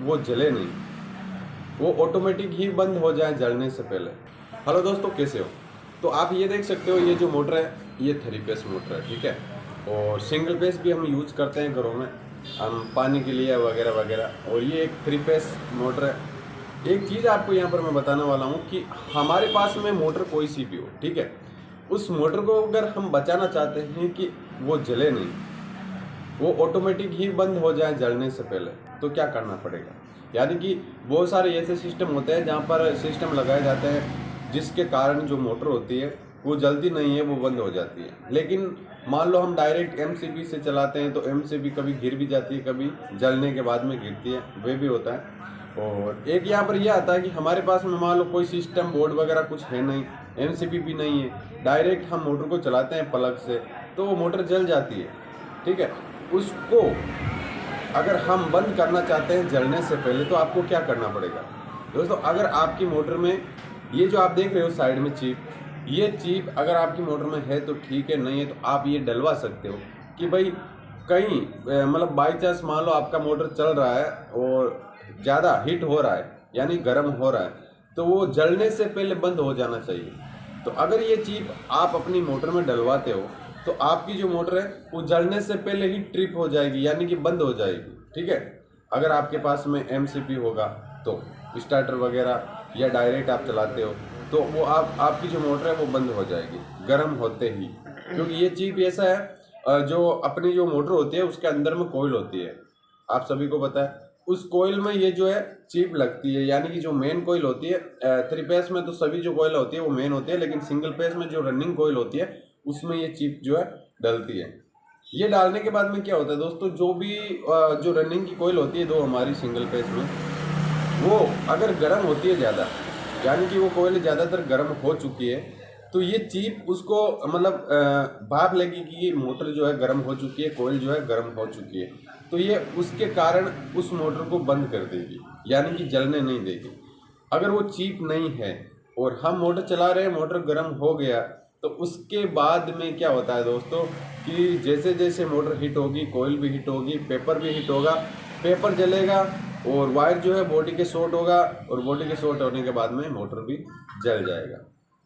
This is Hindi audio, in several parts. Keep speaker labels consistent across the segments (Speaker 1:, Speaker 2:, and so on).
Speaker 1: वो जले नहीं, वो ऑटोमेटिक ही बंद हो जाए जलने से पहले। हेलो दोस्तों, कैसे हो? तो आप ये देख सकते हो, ये जो मोटर है ये 3 फेस मोटर है, ठीक है। और सिंगल फेस भी हम यूज़ करते हैं घरों में, हम पानी के लिए वगैरह वगैरह। और ये एक 3 फेस मोटर है। एक चीज़ आपको यहाँ पर मैं बताने वाला हूँ कि हमारे पास में मोटर कोई सी भी हो, ठीक है, उस मोटर को अगर हम बचाना चाहते हैं कि वो जले नहीं, वो ऑटोमेटिक ही बंद हो जाए जलने से पहले, तो क्या करना पड़ेगा? यानी कि बहुत सारे ऐसे सिस्टम होते हैं जहाँ पर सिस्टम लगाए जाते हैं जिसके कारण जो मोटर होती है वो जल्दी नहीं है, वो बंद हो जाती है। लेकिन मान लो हम डायरेक्ट एमसीबी से चलाते हैं तो एमसीबी कभी गिर भी जाती है, कभी जलने के बाद में गिरती है, वे भी होता है। और एक यहाँ पर यह आता है कि हमारे पास में मान लो कोई सिस्टम बोर्ड वगैरह कुछ है नहीं, एमसीबी भी नहीं है, डायरेक्ट हम मोटर को चलाते हैं प्लग से, तो वो मोटर जल जाती है, ठीक है। उसको अगर हम बंद करना चाहते हैं जलने से पहले, तो आपको क्या करना पड़ेगा दोस्तों? अगर आपकी मोटर में ये जो आप देख रहे हो साइड में चिप, ये चिप अगर आपकी मोटर में है तो ठीक है, नहीं है तो आप ये डलवा सकते हो कि भाई कहीं मतलब बाई चांस मान लो आपका मोटर चल रहा है और ज़्यादा हीट हो रहा है, यानी गर्म हो रहा है, तो वो जलने से पहले बंद हो जाना चाहिए। तो अगर ये चिप आप अपनी मोटर में डलवाते हो तो आपकी जो मोटर है वो जलने से पहले ही ट्रिप हो जाएगी, यानी कि बंद हो जाएगी, ठीक है। अगर आपके पास में एमसीपी होगा तो स्टार्टर वगैरह या डायरेक्ट आप चलाते हो तो वो आपकी जो मोटर है वो बंद हो जाएगी गर्म होते ही। क्योंकि ये चिप ऐसा है, जो अपनी जो मोटर होती है उसके अंदर में कोयल होती है, आप सभी को पता है। उस कोयल में ये जो है चिप लगती है, यानी कि जो मेन कोयल होती है, 3 फेस में तो सभी जो कोयल होती है वो मेन होती है, लेकिन सिंगल फेस में जो रनिंग कोयल होती है उसमें ये चिप जो है डलती है। ये डालने के बाद में क्या होता है दोस्तों, जो भी जो रनिंग की कोयल होती है दो हमारी सिंगल फेस में, वो अगर गर्म होती है ज़्यादा, यानी कि वो कोयल ज़्यादातर गर्म हो चुकी है, तो ये चिप उसको मतलब भाप लेगी कि ये मोटर जो है गर्म हो चुकी है, कोयल जो है गर्म हो चुकी है, तो ये उसके कारण उस मोटर को बंद कर देगी, यानी कि जलने नहीं देगी। अगर वो चिप नहीं है और हम मोटर चला रहे हैं, मोटर गर्म हो गया, तो उसके बाद में क्या होता है दोस्तों कि जैसे जैसे मोटर हीट होगी, कोयल भी हीट होगी, पेपर भी हीट होगा, पेपर जलेगा और वायर जो है बॉडी के शॉर्ट होगा, और बॉडी के शॉर्ट होने के बाद में मोटर भी जल जाएगा।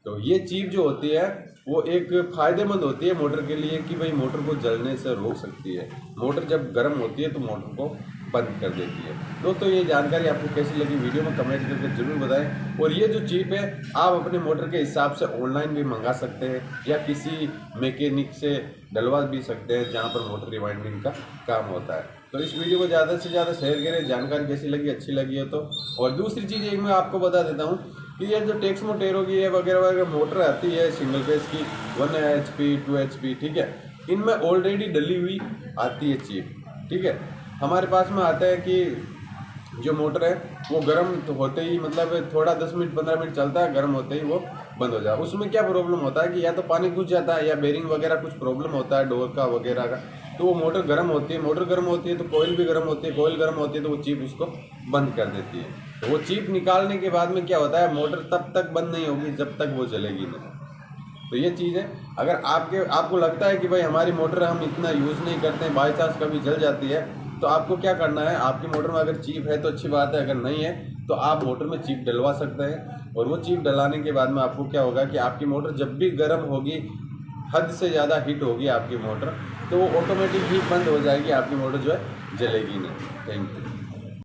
Speaker 1: तो ये चीज़ जो होती है वो एक फ़ायदेमंद होती है मोटर के लिए कि भाई मोटर को जलने से रोक सकती है। मोटर जब गर्म होती है तो मोटर को बंद कर देती है। दोस्तों ये जानकारी आपको कैसी लगी, वीडियो में कमेंट करके जरूर बताएं। और ये जो चिप है आप अपने मोटर के हिसाब से ऑनलाइन भी मंगा सकते हैं या किसी मैकेनिक से डलवा भी सकते हैं जहाँ पर मोटर रिवाइंडिंग का काम होता है। तो इस वीडियो को ज़्यादा से ज़्यादा शेयर करें, जानकारी कैसी लगी, अच्छी लगी है तो। और दूसरी चीज़ एक मैं आपको बता देता हूँ कि ये जो टेक्समो टेरो की है वगैरह वगैरह मोटर आती है सिंगल फेस की 1 HP 2 HP, ठीक है, इनमें ऑलरेडी डली हुई आती है चिप, ठीक है। हमारे पास में आता है कि जो मोटर है वो गर्म तो होते ही, मतलब थोड़ा 10 मिनट 15 मिनट चलता है, गर्म होते ही वो बंद हो जाए। उसमें क्या प्रॉब्लम होता है कि या तो पानी घुस जाता है या बेरिंग वगैरह कुछ प्रॉब्लम होता है डोर का वगैरह का, तो वो मोटर गर्म होती है, मोटर गर्म होती है तो कोयल भी गर्म होती है, कोयल गर्म होती है तो वो चिप उसको बंद कर देती है। तो वो चिप निकालने के बाद में क्या होता है, मोटर तब तक बंद नहीं होगी जब तक वो जलेगी नहीं। तो ये चीज़ है। अगर आपको लगता है कि भाई हमारी मोटर हम इतना यूज़ नहीं करते हैं, बाई चांस कभी जल जाती है, तो आपको क्या करना है, आपकी मोटर में अगर चिप है तो अच्छी बात है, अगर नहीं है तो आप मोटर में चिप डलवा सकते हैं। और वो चिप डलाने के बाद में आपको क्या होगा कि आपकी मोटर जब भी गर्म होगी, हद से ज़्यादा हीट होगी आपकी मोटर, तो वो ऑटोमेटिक ही बंद हो जाएगी, आपकी मोटर जो है जलेगी नहीं। Thank you.